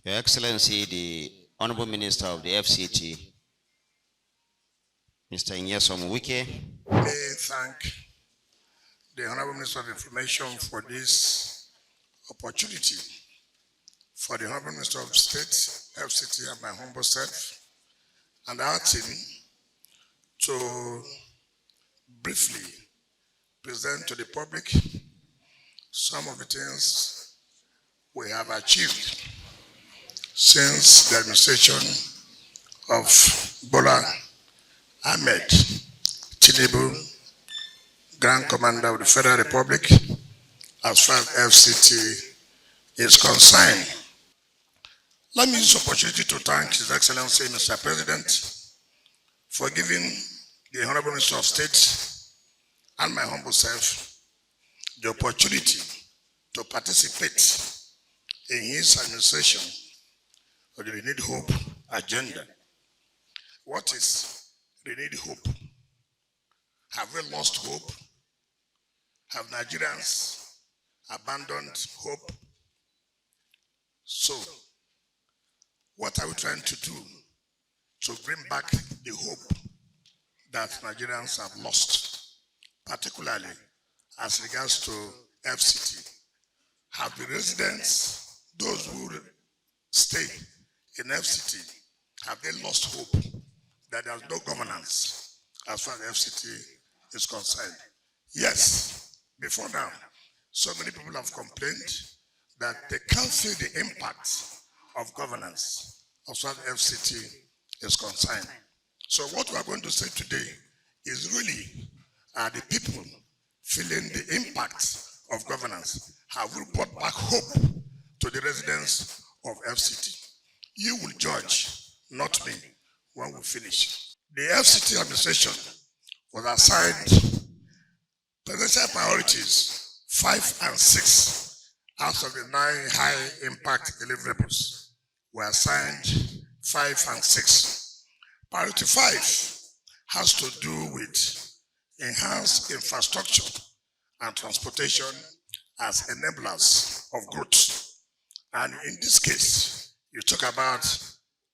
Your Excellency, the Honorable Minister of the FCT, Mr. Nyesom Wike. May thank the Honorable Minister of Information for this opportunity, for the Honorable Minister of State, FCT, and my humble self, and our team to briefly present to the public some of the things we have achieved since the administration of Bola Tinubu, Grand Commander of the Federal Republic, as far as FCT is concerned. Let me use this opportunity to thank His Excellency, Mr. President, for giving the Honorable Minister of State and my humble self the opportunity to participate in his administration of the Renewed Hope agenda. What is renewed hope? Have we lost hope? Have Nigerians abandoned hope? So, what are we trying to do to bring back the hope that Nigerians have lost, particularly as regards to FCT? Have the residents, those who stay in FCT, have they lost hope that there's no governance as far as FCT is concerned? Yes, before now, so many people have complained that they can't see the impact of governance as far as FCT is concerned. So what we are going to say today is really the people feeling the impact of governance. Have we brought back hope to the residents of FCT? You will judge, not me, when we finish. The FCT administration was assigned presidential priorities 5 and 6 out of the 9 high impact deliverables were assigned 5 and 6. Priority 5 has to do with enhanced infrastructure and transportation as enablers of growth. And in this case, you talk about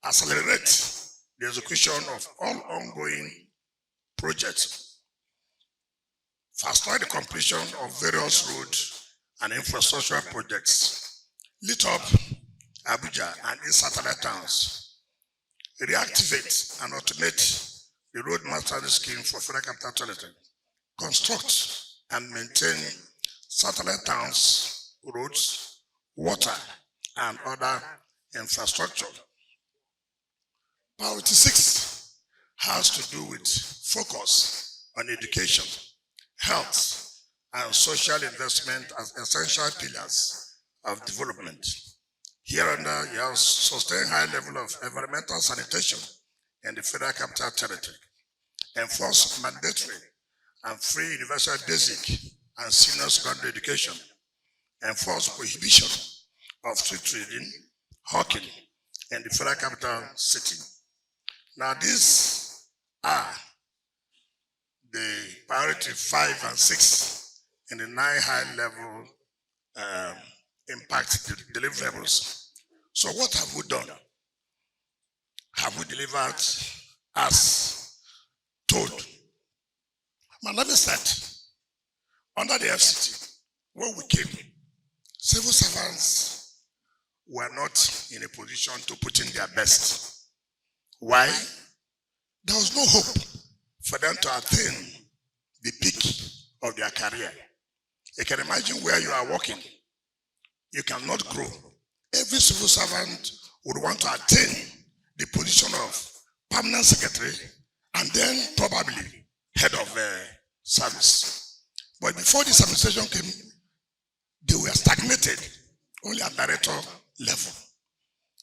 accelerate the execution of all ongoing projects, fast track the completion of various road and infrastructure projects, lit up Abuja and its satellite towns, reactivate and automate the road mass transit scheme for Federal Capital Territory, construct and maintain satellite towns, roads, water, and other infrastructure. Priority 6 has to do with focus on education, health, and social investment as essential pillars of development. Hereunder, you have sustained high level of environmental sanitation in the Federal Capital Territory, enforce mandatory and free universal basic and senior secondary education, enforce prohibition of street trading, hawking in the Federal Capital City. Now these are the priority 5 and 6 in the 9 high-level impact deliverables. So what have we done? Have we delivered as told? Now let me start. Under the FCT, when we came, civil servants were not in a position to put in their best. Why? There was no hope for them to attain the peak of their career. You can imagine where you are working. You cannot grow. Every civil servant would want to attain the position of permanent secretary and then probably head of service. But before this administration came, they were stagnated only at director level.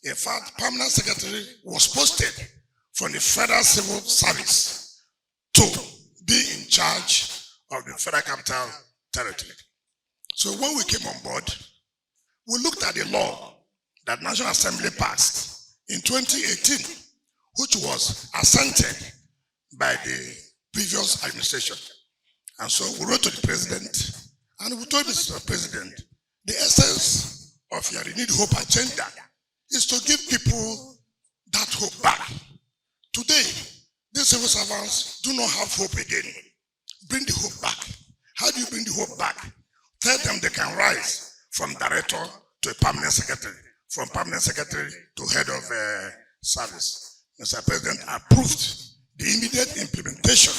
In fact, permanent secretary was posted from the Federal Civil Service to be in charge of the Federal Capital Territory. So when we came on board, we looked at the law that National Assembly passed in 2018, which was assented by the previous administration. And so we wrote to the president and we told Mr. President, the essence of your renewed hope agenda is to give people that hope back. Today, these civil servants do not have hope again. Bring the hope back. How do you bring the hope back? Tell them they can rise from director to a permanent secretary, from permanent secretary to head of service. Mr. President approved the immediate implementation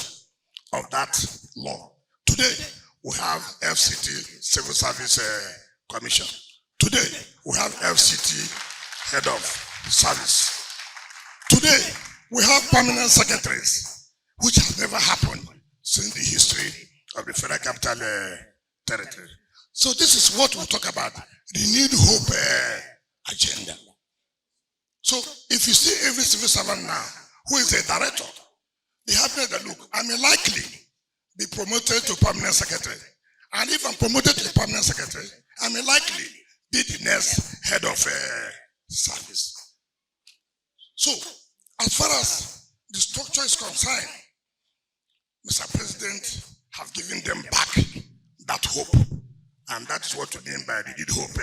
of that law. Today, we have FCT, Civil Service Commission. Today, we have FCT, Head of Service. Today, we have permanent secretaries, which has never happened since the history of the Federal Capital Territory. So this is what we talk about, the renewed hope agenda. So if you see every civil servant now who is a director, they have made a look. I may likely be promoted to permanent secretary. And if I'm promoted to permanent secretary, I may likely be the next head of service. So as far as the structure is concerned, Mr. President have given them back that hope. And that is what we mean by the renewed hope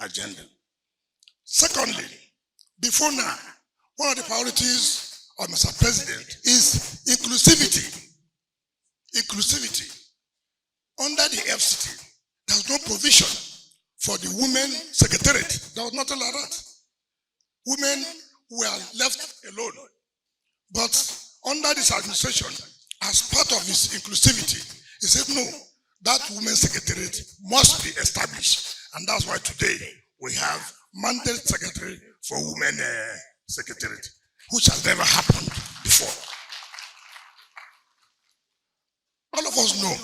agenda. Secondly, before now, one of the priorities of Mr. President is inclusivity. Inclusivity. Under the FCT, there's no provision for the women secretariat. There was nothing like that. Women were left alone. But under this administration, as part of his inclusivity, he said, no, that women's secretariat must be established. And that's why today we have mandate secretary for women secretariat, which has never happened before. All of us know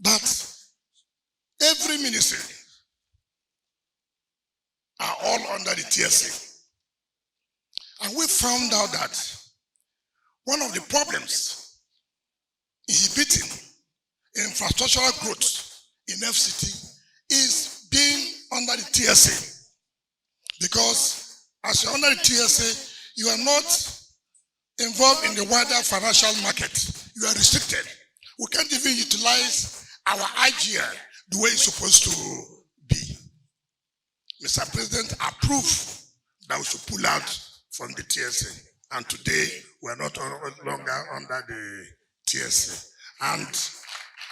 that every ministry are all under the TSA. And we found out that one of the problems inhibiting infrastructural growth in FCT is being under the TSA. Because as you're under the TSA, you are not involved in the wider financial market. You are restricted. We can't even utilize our IGR the way it's supposed to be. Mr. President approved that we should pull out from the TSA. And today, we are not longer under the TSA. And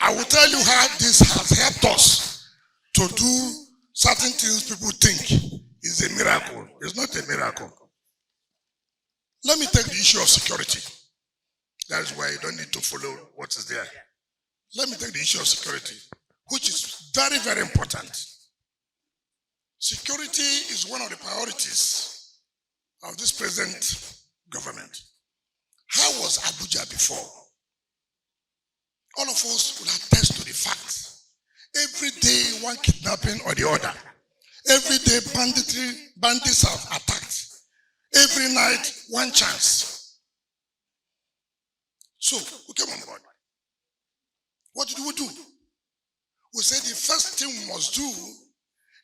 I will tell you how this has helped us to do certain things people think is a miracle. It's not a miracle. Let me take the issue of security. That is why you don't need to follow what is there. Let me take the issue of security, which is very, very important. Security is one of the priorities of this present government. How was Abuja before? All of us will attest to the fact. Every day one kidnapping or the other. Every day bandits are attacked. Every night one chance. So we came on board. What did we do? We said the first thing we must do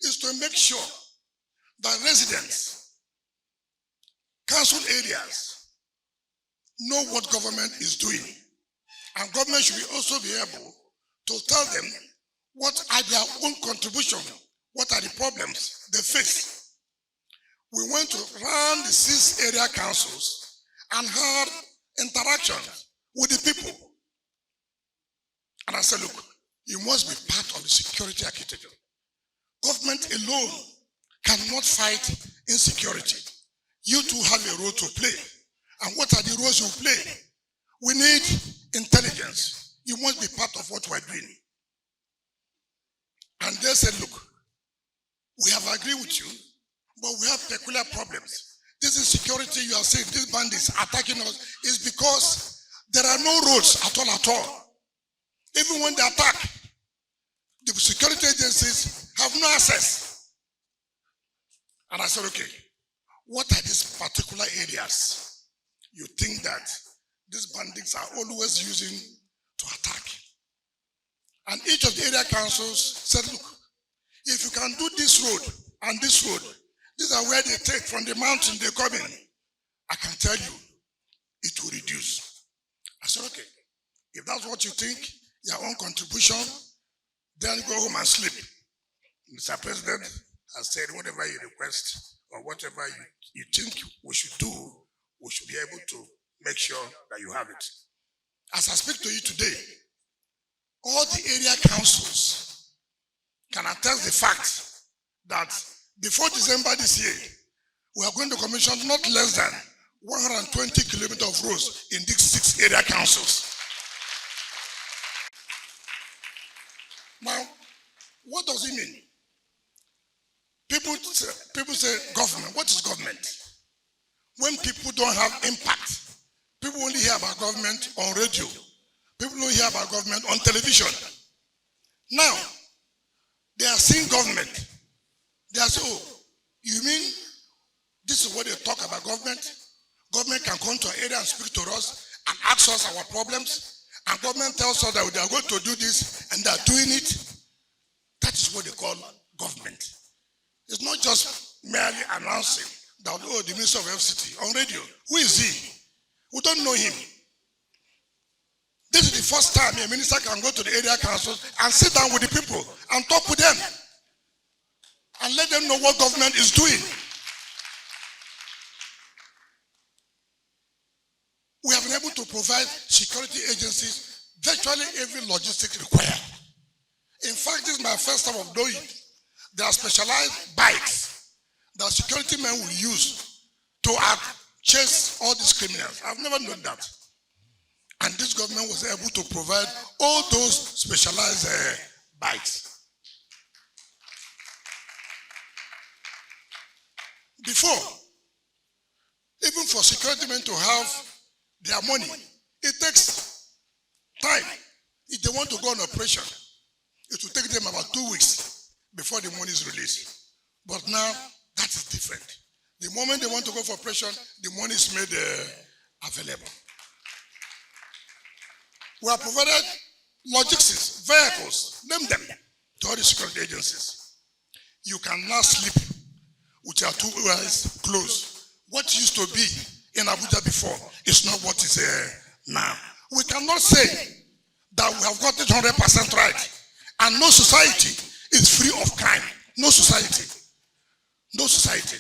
is to make sure that residents, council areas, know what government is doing. And government should also be able to tell them what are their own contribution, what are the problems they face. We went to run the 6 area councils and had interactions with the people. And I said, look, you must be part of the security architecture. Government alone cannot fight insecurity. You too have a role to play. And what are the roles you play? We need intelligence. You must be part of what we're doing. And they said, look, we have agreed with you, but we have peculiar problems. This insecurity you are saying, these bandits attacking us, is because there are no roads at all. Even when they attack, the security agencies have no access. And I said, okay, what are these particular areas you think that these bandits are always using to attack? And each of the area councils said, look, if you can do this road and this road, these are where they take from the mountain they come in, I can tell you, it will reduce. I said, okay, if that's what you think, your own contribution, then go home and sleep. Mr. President has said whatever you request, or whatever you think we should do, we should be able to make sure that you have it. As I speak to you today, all the area councils can attest the fact that before December this year, we are going to commission not less than 120 kilometers of roads in these 6 area councils. Now, what does it mean? People say government. What is government? When people don't have impact, people only hear about government on radio. People don't hear about government on television. Now, they are seeing government. They are saying, oh, you mean this is what they talk about government? Government can come to our area and speak to us and ask us our problems. And government tells us that they are going to do this and they are doing it. That is what they call government. It's not just merely announcing that, oh, the Minister of FCT on radio. Who is he? We don't know him. This is the first time a minister can go to the area councils and sit down with the people and talk with them and let them know what government is doing. We have been able to provide security agencies virtually every logistic required. In fact, this is my first time of doing it. There are specialized bikes that security men will use to chase all these criminals. I've never known that. And this government was able to provide all those specialized bikes. Before, even for security men to have their money, it takes time. If they want to go on operation, it will take them about 2 weeks before the money is released. But now, that is different. The moment they want to go for operation, the money is made available. We have provided logistics, vehicles, name them, to all the security agencies. You can now sleep with your 2 eyes closed. What used to be in Abuja before is not what is now. We cannot say that we have got it 100% right. And no society is free of crime. No society. No society.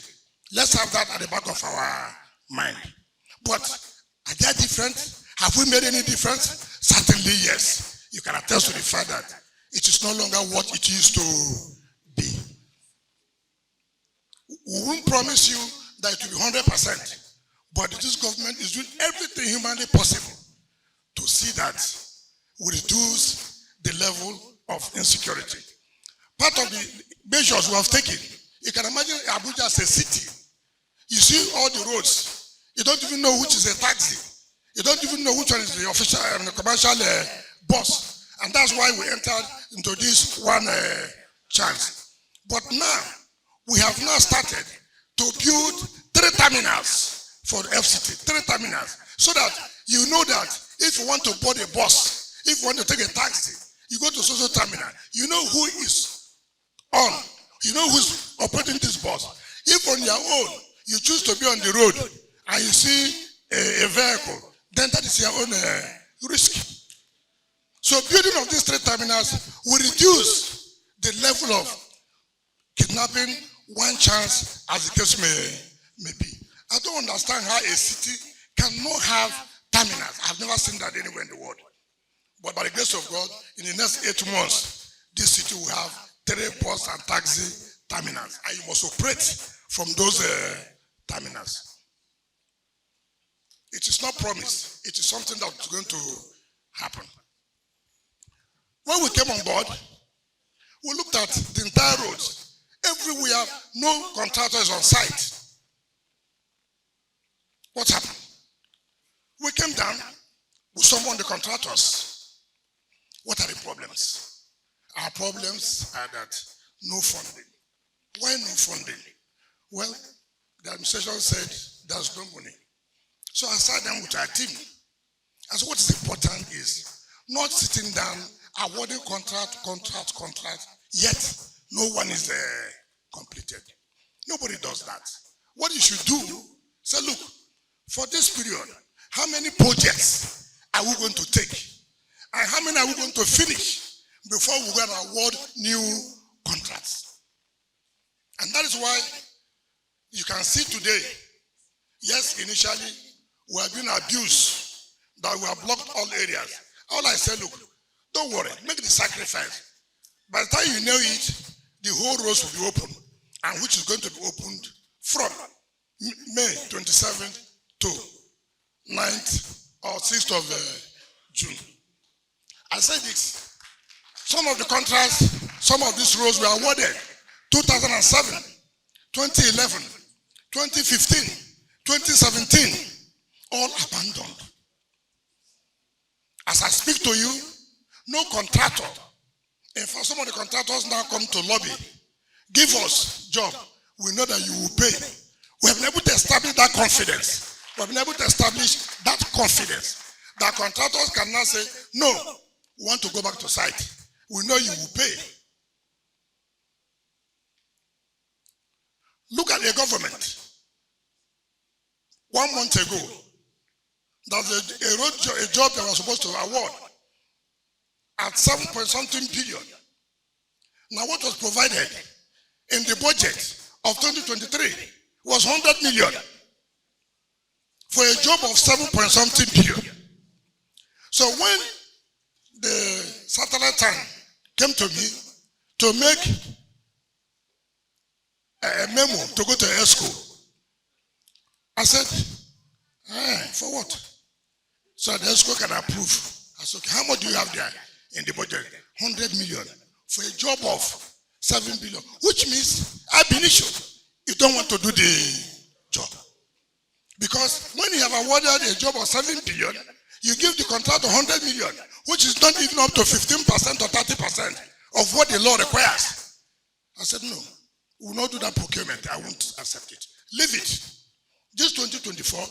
Let's have that at the back of our mind. But are they different? Have we made any difference? Certainly yes. You can attest to the fact that it is no longer what it used to be. We won't promise you that it will be 100%. But this government is doing everything humanly possible to see that we reduce the level of insecurity. Part of the measures we have taken, you can imagine Abuja as a city. You see all the roads. You don't even know which is a taxi. You don't even know which one is the official and the commercial bus. And that's why we entered into this one chance. But now, we have now started to build 3 terminals for the FCT, 3 terminals, so that you know that if you want to board a bus, if you want to take a taxi, you go to social terminal, you know who is on, you know who's operating this bus. If on your own, you choose to be on the road and you see a vehicle, then that is your own risk. So building of these 3 terminals will reduce the level of kidnapping, one chance as the case may be. I don't understand how a city cannot have terminals. I've never seen that anywhere in the world. But by the grace of God, in the next 8 months, this city will have 3 bus and taxi terminals. And you must operate from those terminals. It is not promised. It is something that is going to happen. When we came on board, we looked at the entire roads. Everywhere, no contractor is on site. What happened? We came down with some of the contractors. What are the problems? Our problems are that no funding. Why no funding? Well, the administration said there's no money. So I sat down with our team. And so what is important is not sitting down, awarding contract, yet no one is completed. Nobody does that. What you should do, say, look, for this period, how many projects are we going to take? And how many are we going to finish before we're going to award new contracts? And that is why You can see today, yes, initially, we have been abused, that we have blocked all areas. All I say, look, don't worry, make the sacrifice. By the time you know it, the whole roads will be open, and which is going to be opened from May 27th to 9th or 6th of June. I said this, some of the contracts, some of these roads were awarded 2007, 2011, 2015, 2017, all abandoned. As I speak to you, no contractor, in fact, some of the contractors now come to lobby, give us job, we know that you will pay. We have been able to establish that confidence. We have been able to establish that confidence. That contractors can now say, no, we want to go back to site. We know you will pay. Look at the government. 1 month ago, there was a job that was supposed to award at 7-point-something billion. Now what was provided in the budget of 2023 was 100 million for a job of 7-point-something billion. So when the satellite town came to me to make a memo to go to ESCO, I said, for what? So the ESCO can approve. I said, okay, how much do you have there in the budget? 100 million for a job of 7 billion, which means ab initio, you don't want to do the job. Because when you have awarded a job of 7 billion, you give the contractor 100 million, which is not even up to 15% or 30% of what the law requires. I said, no, we will not do that procurement. I won't accept it. Leave it. This 2024,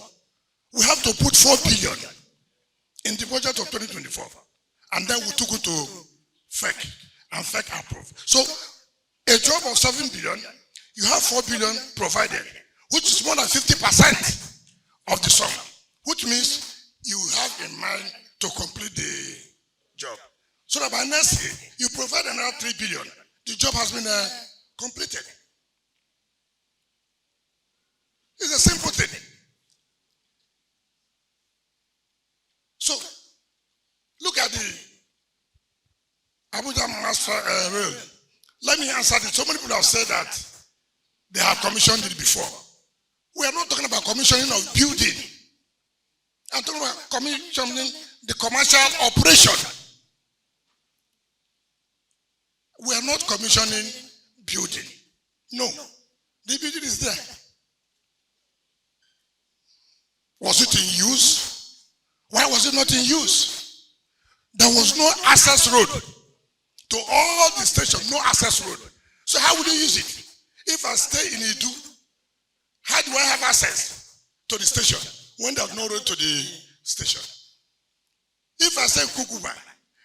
we have to put 4 billion in the budget of 2024. And then we took it to FEC, and FEC approved. So, a job of 7 billion, you have 4 billion provided, which is more than 50% of the sum, which means you have in mind to complete the job. So that by next year, you provide another 3 billion. The job has been completed. It's a simple thing. So, look at the Abuja Mass Rail. Let me answer this. So many people have said that they have commissioned it before. We are not talking about commissioning of building. I'm talking about commissioning the commercial operation. We are not commissioning building. No. The building is there. Was it in use? Why was it not in use? There was no access road to all the stations, no access road. So how would you use it? If I stay in Idu, how do I have access to the station when there's no road to the station? If I stay in Kukuba,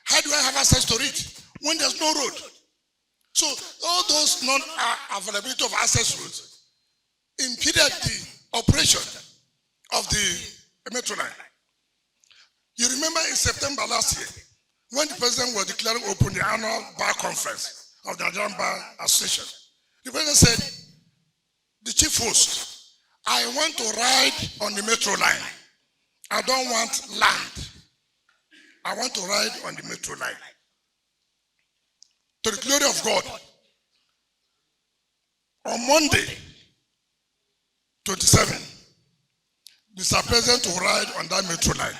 how do I have access to it when there's no road? So all those non-availability of access roads impeded the operation of the metro line. You remember in September last year, when the president was declaring open the annual bar conference of the Nigerian Bar Association, the president said, the chief host, I want to ride on the metro line. I don't want land. I want to ride on the metro line. To the glory of God, on Monday, 27, Mr. President will ride on that metro line.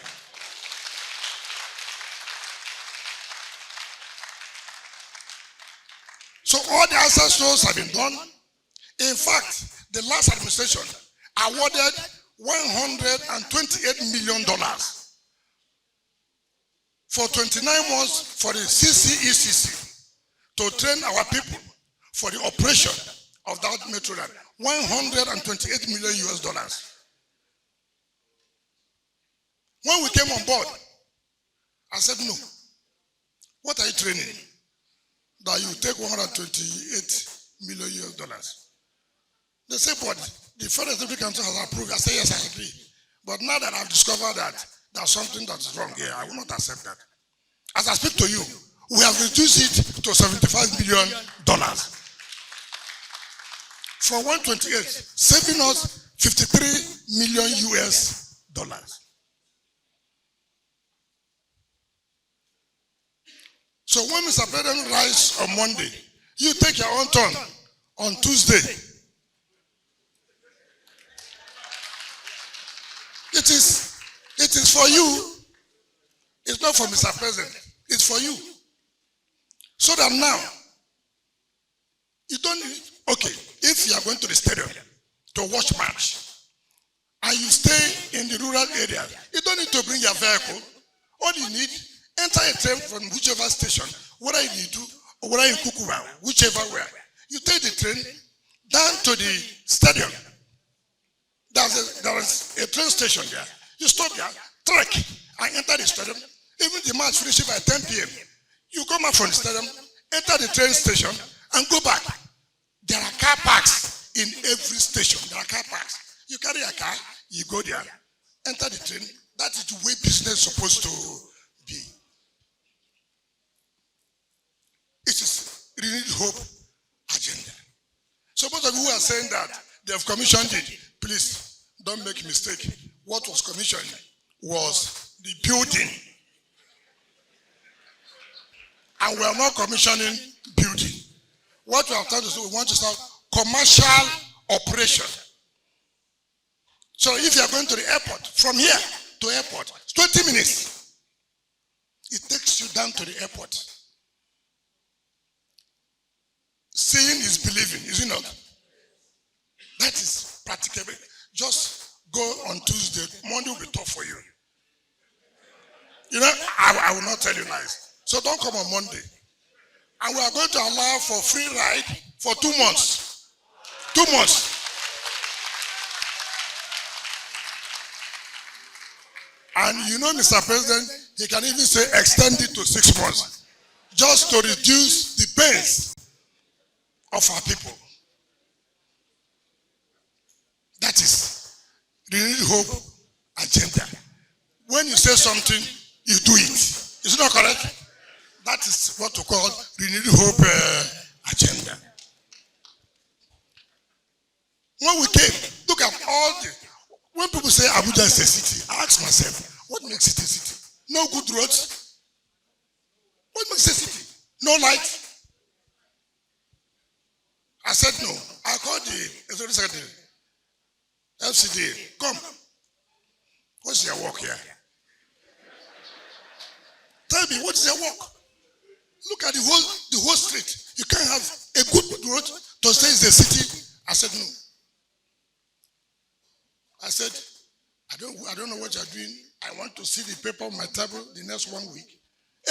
So all the access roads have been done. In fact, the last administration awarded $128 million for 29 months for the CCECC to train our people for the operation of that metro line. $128 million US. When we came on board, I said, no. What are you training? That you take $128 million US. They said, but the Federal Executive Council has approved. I said, yes, I agree. But now that I've discovered that there's something that's wrong here, I will not accept that. As I speak to you, we have reduced it to $75 million. $75 from 128, saving us 53 million US dollars. So when Mr. President rise on Monday, you take your own turn on Tuesday. It is for you. It's not for Mr. President. It's for you. So that now, you don't need, okay, if you are going to the stadium to watch match, and you stay in the rural area, you don't need to bring your vehicle. All you need, enter a train from whichever station, whether in Idu or whether in Kukuwa, whichever way. You take the train down to the stadium. There is a train station there. You stop there, trek, and enter the stadium. Even the match finishes by 10 p.m. You come out from the stadium, enter the train station, and go back. There are car parks in every station. There are car parks. You carry a car, you go there, enter the train. That is the way business is supposed to be. It is renewed hope agenda. So most of you who are saying that they have commissioned it, please don't make a mistake. What was commissioned was the building. And we are not commissioning building. What we are trying to do, we want to start commercial operation. So if you are going to the airport, from here to airport, it's 20 minutes. It takes you down to the airport. Seeing is believing, is it not? That is practicable. Just go on Tuesday. Monday will be tough for you. You know, I will not tell you lies. So don't come on Monday. And we are going to allow for free ride for 2 months. 2 months. And you know, Mr. President, he can even say extend it to 6 months. Just to reduce the pains of our people. That is renewed hope agenda. When you say something, you do it. Is it not correct? That is what we call renewed hope agenda. When we came, look at all the, when people say Abuja is a city, I ask myself, what makes it a city? No good roads. What makes it a city? No light. I said no. I called the Executive Secretary, FCT, come. What's your work here? Tell me, what is your work? Look at the whole street. You can't have a good road to say it's a city. I said no. I said, I don't know what you're doing. I want to see the paper on my table the next 1 week.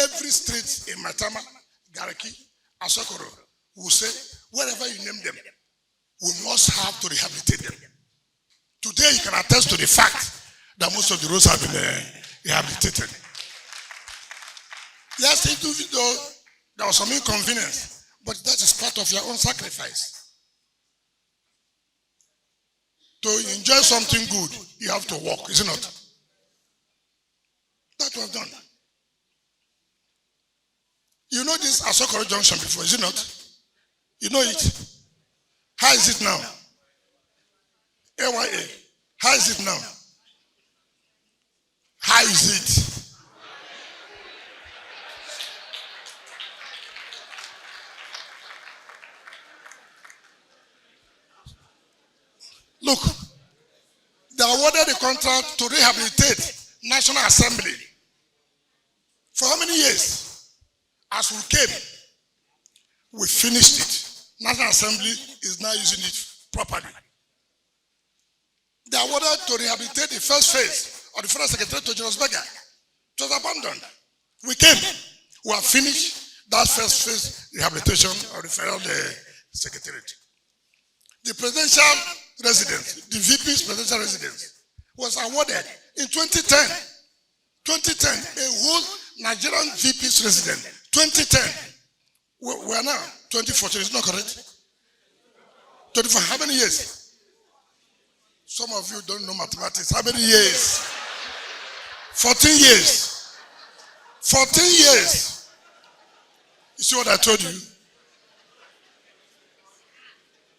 Every street in Matama, Garaki, Asokoro will say, wherever you name them, we must have to rehabilitate them. Today you can attest to the fact that most of the roads have been rehabilitated. Yes, even though there was some inconvenience, but that is part of your own sacrifice. To enjoy something good, you have to work, is it not? That was done. You know this Asokoro Junction before, is it not? You know it. How is it now? AYA. How is it now? How is it? Look, they awarded the contract to rehabilitate National Assembly. For how many years? As we came, we finished it. National Assembly is now using it properly. They awarded to rehabilitate the first phase of the Federal Secretariat to Johannesburg. It was abandoned. We came. We have finished that first phase rehabilitation of the Federal Secretariat. The presidential residence, the VP's presidential residence, was awarded in 2010. 2010, a whole Nigerian VP's residence. 2010. We are now 2014, is not correct? 24, how many years? Some of you don't know mathematics. How many years? 14 years. 14 years. You see what I told you?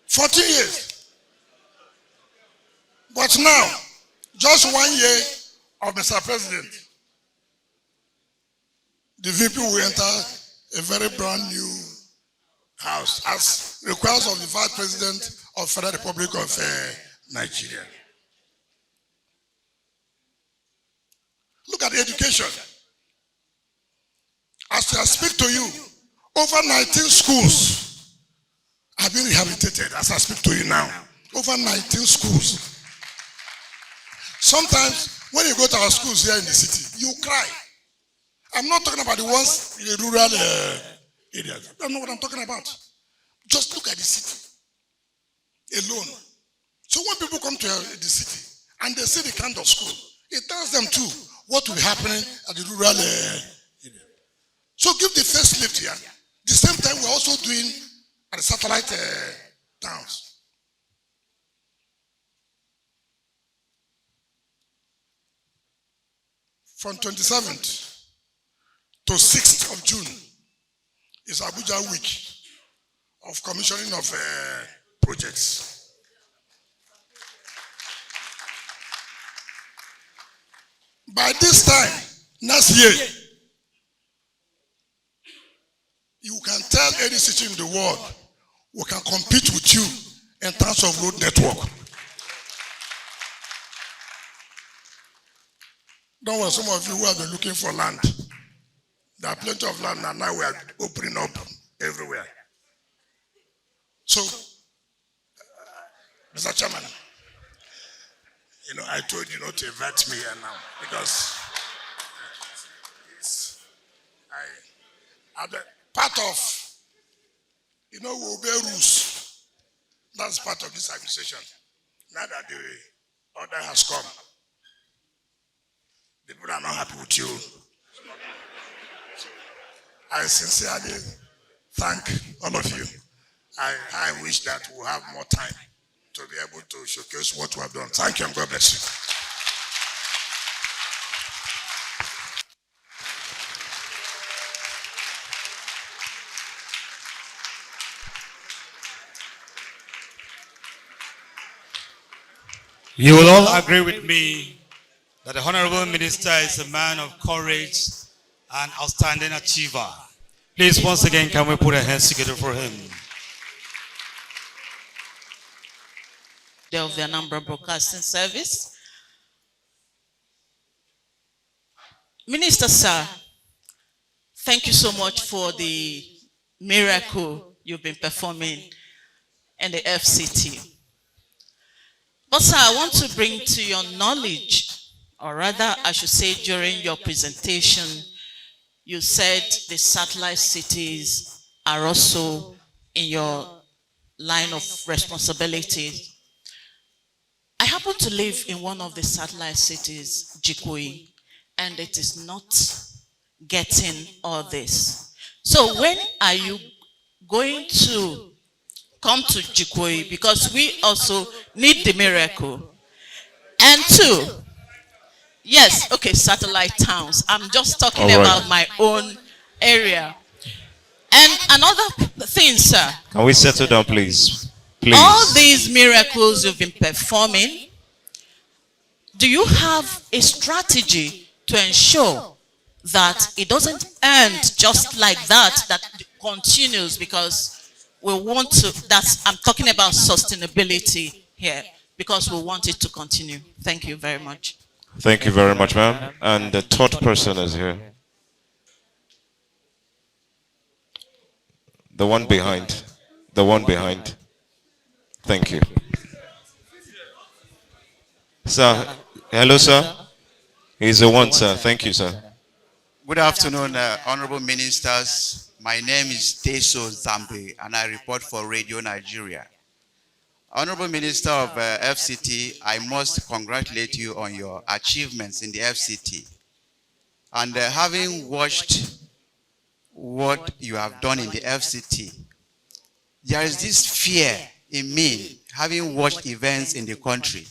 14 years. But now, just 1 year of Mr. President, the VP will enter a very brand new house as request of the Vice President of Federal Republic of Nigeria. Look at the education. As I speak to you, over 19 schools have been rehabilitated as I speak to you now. Over 19 schools. Sometimes when you go to our schools here in the city, you cry. I'm not talking about the ones in the rural areas. I don't know what I'm talking about. Just look at the city alone. So when people come to the city and they see the kind of school, it tells them too what will be happening at the rural area. So give the first lift here. The same time we're also doing at the satellite towns. From 27th to 6th of June is Abuja Week of commissioning of projects. By this time, next year, you can tell any city in the world we can compete with you in terms of road network. Don't worry, some of you who have been looking for land, there are plenty of land and now we are opening up everywhere. So, Mr. Chairman, I told you not to invite me here now because part of, we obey rules. That's part of this administration. Now that the order has come, the people are not happy with you. I sincerely thank all of you. I wish that we'll have more time to be able to showcase what we have done. Thank you and God bless you. You will all agree with me that the Honorable Minister is a man of courage and outstanding achiever. Please, once again, can we put our hands together for him? Of the Anambra Broadcasting Service. Minister, sir, thank you so much for the miracle you've been performing in the FCT. But sir, I want to bring to your knowledge, or rather I should say during your presentation, you said the satellite cities are also in your line of responsibility. I happen to live in one of the satellite cities, Jikoi, and it is not getting all this. So when are you going to come to Jikoi? Because we also need the miracle. And two, yes, okay, satellite towns. I'm just talking about my own area. And another thing, sir. Can we settle down, please? Please. All these miracles you've been performing, do you have a strategy to ensure that it doesn't end just like that, that continues? Because we want to, I'm talking about sustainability here, because we want it to continue. Thank you very much. Thank you very much, ma'am. And the third person is here. The one behind. The one behind. Thank you. Sir, hello, sir. He's the one, sir. Thank you, sir. Good afternoon, honorable ministers. My name is Teso Zambi, and I report for Radio Nigeria. Honorable Minister of FCT, I must congratulate you on your achievements in the FCT. And having watched what you have done in the FCT, there is this fear in me, having watched events in the country,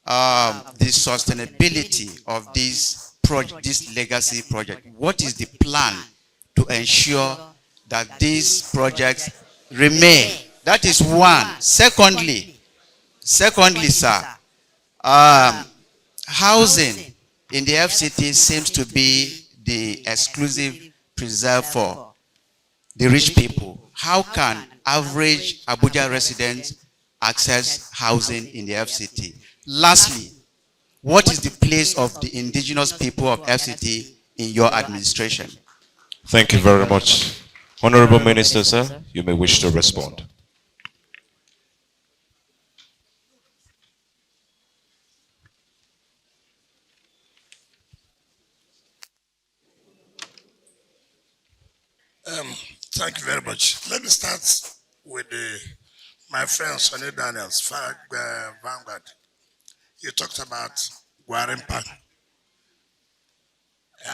the sustainability of this legacy project. What is the plan to ensure that these projects remain? That is one. Secondly, sir, Housing in the FCT seems to be the exclusive preserve for the rich people. How can average Abuja residents access housing in the FCT? Lastly, what is the place of the indigenous people of FCT in your administration? Thank you very much. Honorable Minister, sir, you may wish to respond. Thank you very much. Let me start with my friend Sonny Daniels, Vanguard. You talked about Guarimpa.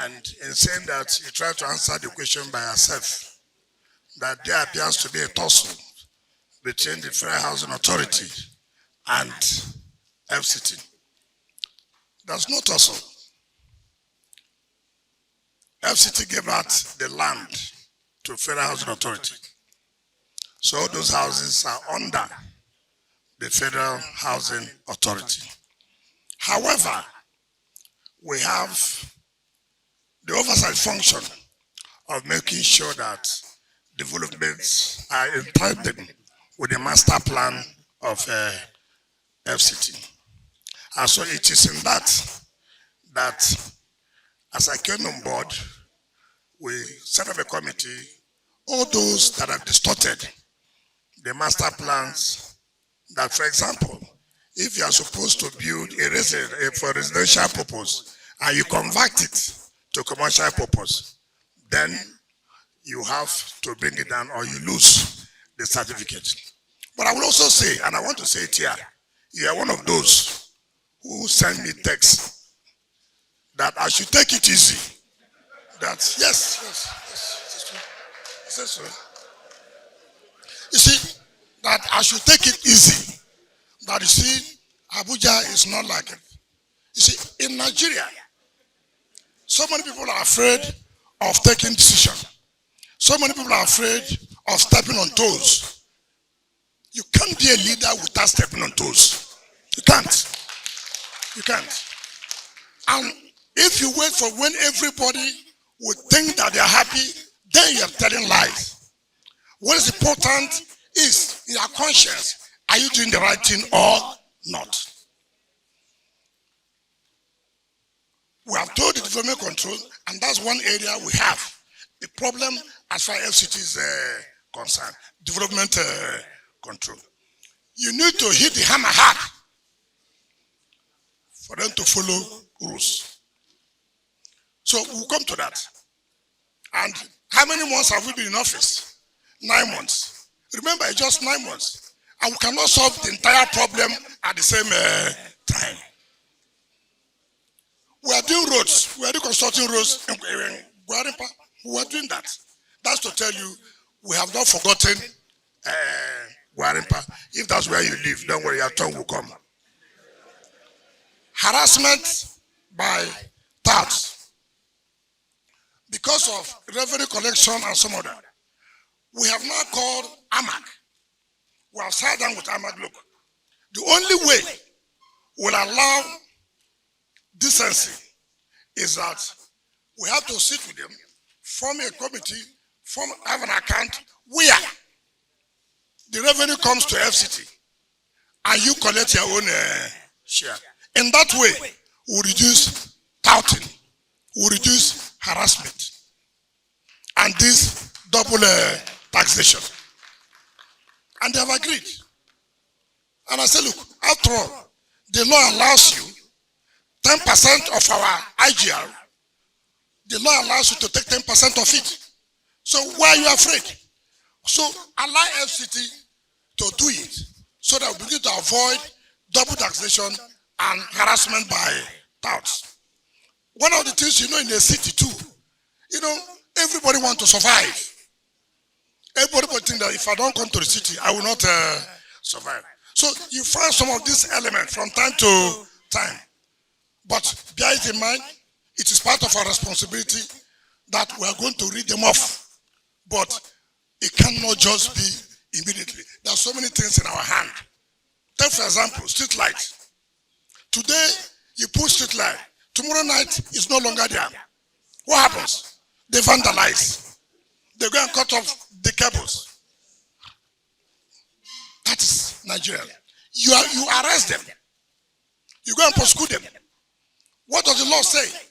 And in saying that, you try to answer the question by yourself, that there appears to be a tussle between the Fair Housing Authority and FCT. There's no tussle. FCT gave out the land to Federal Housing Authority. So all those houses are under the Federal Housing Authority. However, we have the oversight function of making sure that developments are in tandem with the master plan of FCT. And so it is in that as I came on board, we set up a committee. All those that have distorted the master plans, that for example, if you are supposed to build for residential purpose and you convert it to commercial purpose, then you have to bring it down or you lose the certificate. But I will also say, and I want to say it here, you are one of those who send me texts that I should take it easy. That, yes, so. You see, that I should take it easy. That you see, Abuja is not like it. You see, in Nigeria, so many people are afraid of taking decision. So many people are afraid of stepping on toes. You can't be a leader without stepping on toes. You can't. You can't. And if you wait for when everybody would think that they're happy, then you're telling lies. What is important is in your conscience, are you doing the right thing or not? We have told the development control, and that's one area we have a problem as far as FCT is concerned. Development control. You need to hit the hammer hard for them to follow rules. So we'll come to that. And how many months have we been in office? 9 months. Remember, it's just 9 months. And we cannot solve the entire problem at the same time. We are doing roads. We are reconstructing roads in Guarimpa. We are doing that. That's to tell you, we have not forgotten Guarimpa. If that's where you live, don't worry, your tongue will come. Harassment by touts. Because of revenue collection and some other, we have now called AMAC. We have sat down with AMAC. Look, the only way we'll allow decency is that we have to sit with them, form a committee, have an account where the revenue comes to FCT and you collect your own share. In that way, we'll reduce touting, we'll reduce harassment, and this double taxation. And they have agreed. And I said, look, after all, the law allows you 10% of our IGR. The law allows you to take 10% of it. So why are you afraid? So allow FCT to do it so that we begin to avoid double taxation and harassment by touts. One of the things in the city too, everybody wants to survive. Everybody think that if I don't come to the city, I will not survive. So you find some of these elements from time to time. But bear it in mind, it is part of our responsibility that we are going to read them off. But it cannot just be immediately. There are so many things in our hand. Take for example, street lights. Today, you put street light. Tomorrow night, it's no longer there. What happens? They vandalize. They go and cut off the cables. That is Nigeria. You arrest them. You go and prosecute them. What does the law say?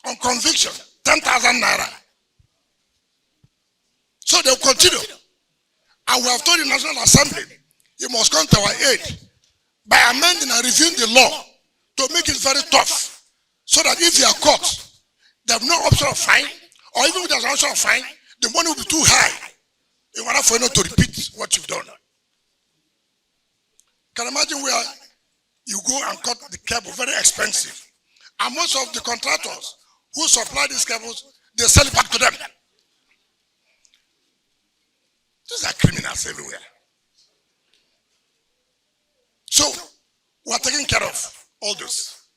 On conviction, 10,000 naira. So they'll continue. And we have told the National Assembly, you must come to our aid by amending and reviewing the law to make it very tough. So that if you are caught, they have no option of fine, or even if there's an option of fine, the money will be too high in order for you not to repeat what you've done. Can you imagine where you go and cut the cable, very expensive. And most of the contractors who supply these cables, they sell it back to them. These are criminals everywhere. So, we are taking care of all this.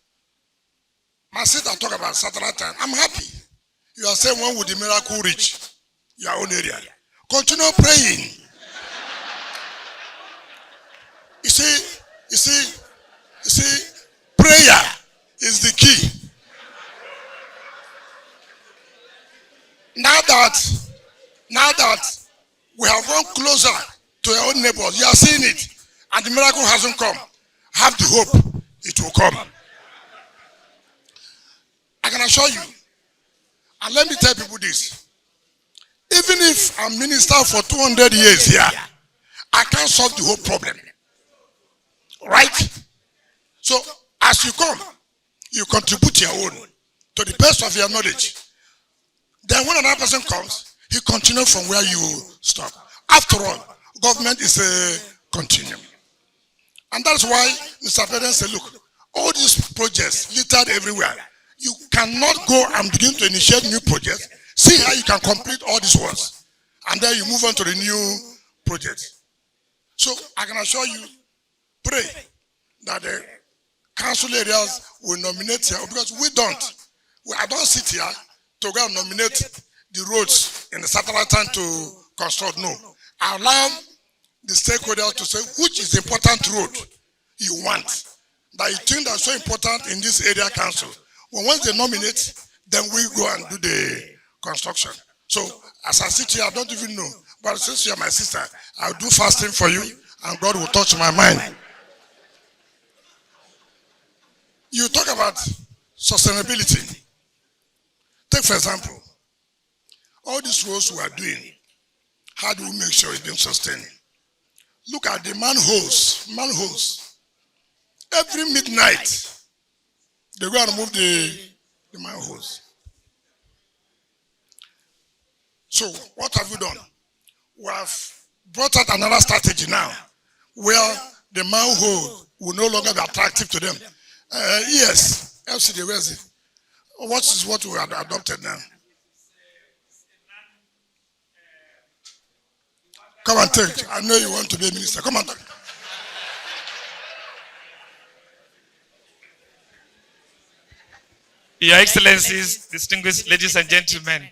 My sister talk about satellite time. I'm happy. You are saying, when will the miracle reach your own area? Continue praying. You see, prayer is the key. Now that we have run closer to our own neighbors, you are seeing it, and the miracle hasn't come. Have the hope it will come. I can assure you, and let me tell people this, even if I'm minister for 200 years here, I can't solve the whole problem. Right? So, as you come, you contribute your own to the best of your knowledge. Then when another person comes, he continues from where you stop. After all, government is a continuum. And that's why Mr. President said, look, all these projects littered everywhere. You cannot go and begin to initiate new projects. See how you can complete all these ones. And then you move on to the new projects. So I can assure you, pray that the council areas will nominate here, because we don't. I don't sit here to go and nominate the roads in the satellite time to construct. No. I allow the stakeholders to say which is the important road you want, that you think that's so important in this area council. Once they nominate, then we go and do the construction. So as I sit here, I don't even know. But since you're my sister, I'll do fasting for you, and God will touch my mind. You talk about sustainability. Take for example, all these roads we are doing, how do we make sure it's being sustained? Look at the manholes. Every midnight, they go and remove the manholes. So what have we done? We have brought out another strategy now, where the manhole will no longer be attractive to them. Yes, FCT, where is it? What we have adopted now? Come and take. I know you want to be a minister. Come on. Your Excellencies, distinguished ladies and gentlemen,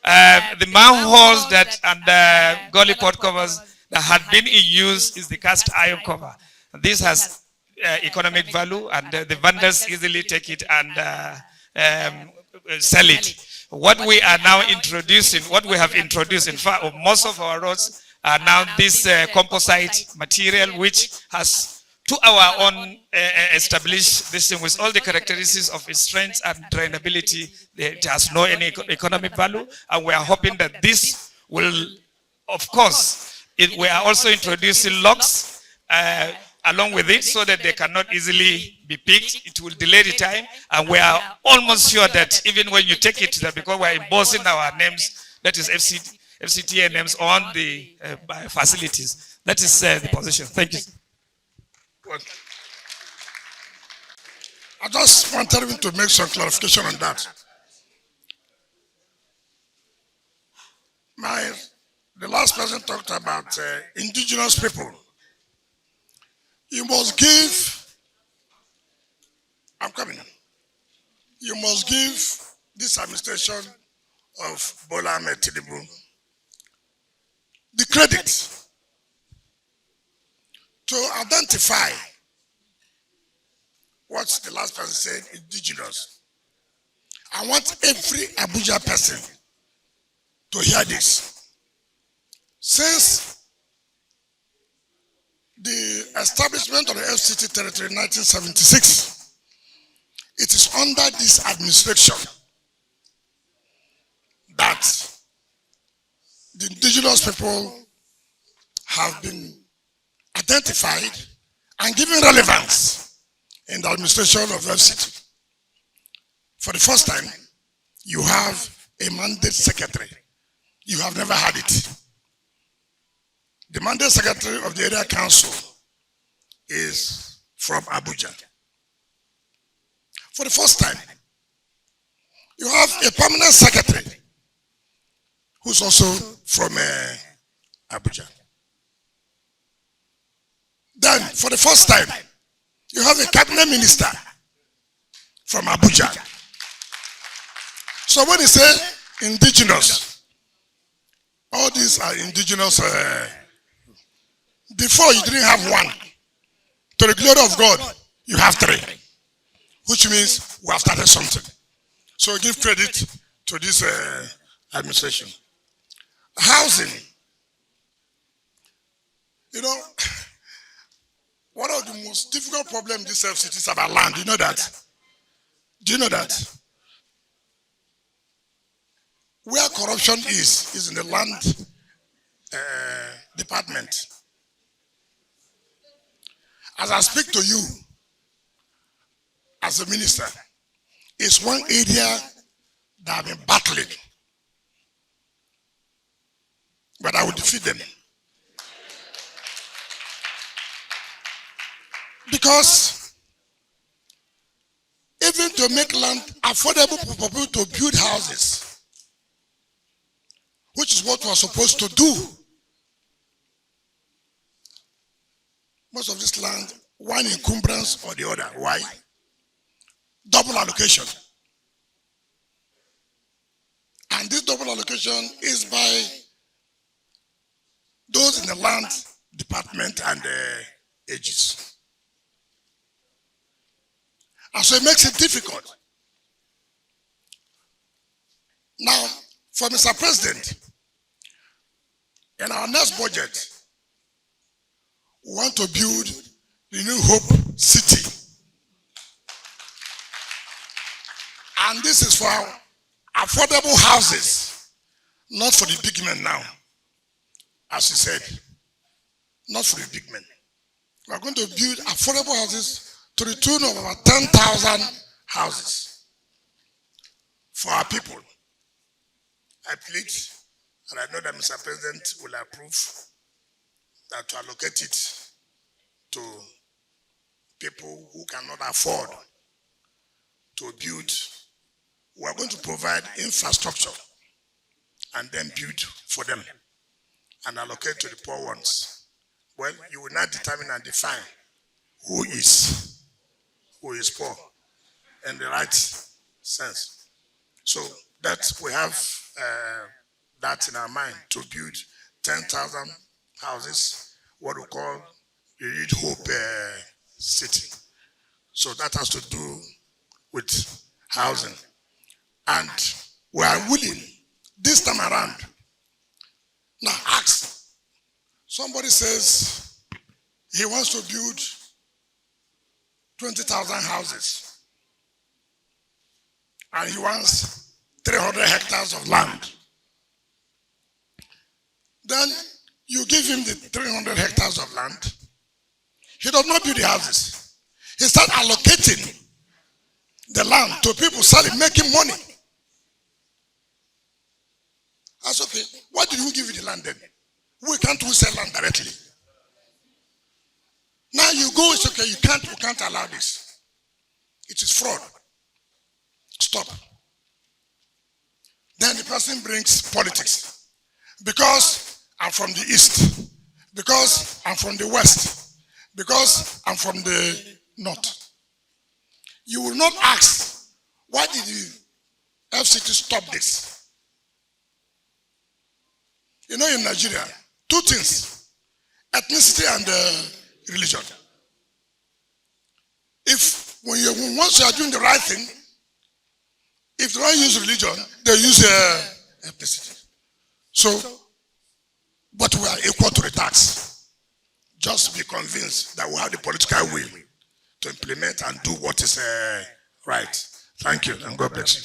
the manholes that and gully pot covers that had been in use is the cast iron cover. This has economic value, and the vendors easily take it and sell it. What we are now introducing, what we have introduced, in fact, most of our roads are now this composite material, which has, to our own established this thing with all the characteristics of its strength and drainability. It has no any economic value, and we are hoping that this will, of course, we are also introducing locks along with it, so that they cannot easily be picked. It will delay the time, and we are almost sure that even when you take it to the, because we are embossing our names, that is FCT names on the facilities. That is the position. Thank you. Good. I just wanted to make some clarification on that. The last person talked about indigenous people. You must give, I'm coming. You must give this administration of Bola Tinubu the credit to identify what the last person said, indigenous. I want every Abuja person to hear this. Since the establishment of the FCT territory in 1976, it is under this administration that the indigenous people have been identified and given relevance in the administration of FCT. For the first time, you have a mandate secretary. You have never had it. The mandate secretary of the area council is from Abuja. For the first time, you have a permanent secretary who's also from Abuja. Then, for the first time, you have a cabinet minister from Abuja. So when you say indigenous, all these are indigenous. Before you didn't have one. To the glory of God, you have three. Which means we have started something. So give credit to this administration. Housing. You know, one of the most difficult problems in this FCT is about land. Do you know that? Do you know that? Where corruption is in the land department. As I speak to you, as a minister, it's one area that I've been battling. But I will defeat them. Because even to make land affordable for people to build houses, which is what we are supposed to do. Most of this land, one encumbrance or the other. Why? Double allocation. And this double allocation is by those in the land department and the ages. And so it makes it difficult. Now, for Mr. President, in our next budget, we want to build the New Hope City. And this is for affordable houses, not for the big men now, as he said, not for the big men. We are going to build affordable houses to the tune of about 10,000 houses for our people. I plead, and I know that Mr. President will approve, that to allocate it to people who cannot afford to build. We are going to provide infrastructure and then build for them and allocate to the poor ones. Well, you will not determine and define who is poor in the right sense. So that we have that in our mind to build 10,000 houses, what we call the New Hope City. So that has to do with housing. And we are willing this time around. Now ask. Somebody says he wants to build 20,000 houses. And he wants 300 hectares of land. Then you give him the 300 hectares of land. He does not build the houses. He starts allocating the land to people selling, making money. That's okay. Why did we give you the land then? We can't sell land directly. Now you go, it's okay, we can't allow this. It is fraud. Stop. Then the person brings politics. Because I'm from the east. Because I'm from the west. Because I'm from the north. You will not ask, why did the FCT stop this? You know, in Nigeria, two things, ethnicity and religion. If Once you are doing the right thing, if they don't use religion, they use ethnicity. So, but we are equal to the tax. Just be convinced that we have the political will to implement and do what is right. Thank you, and God bless you.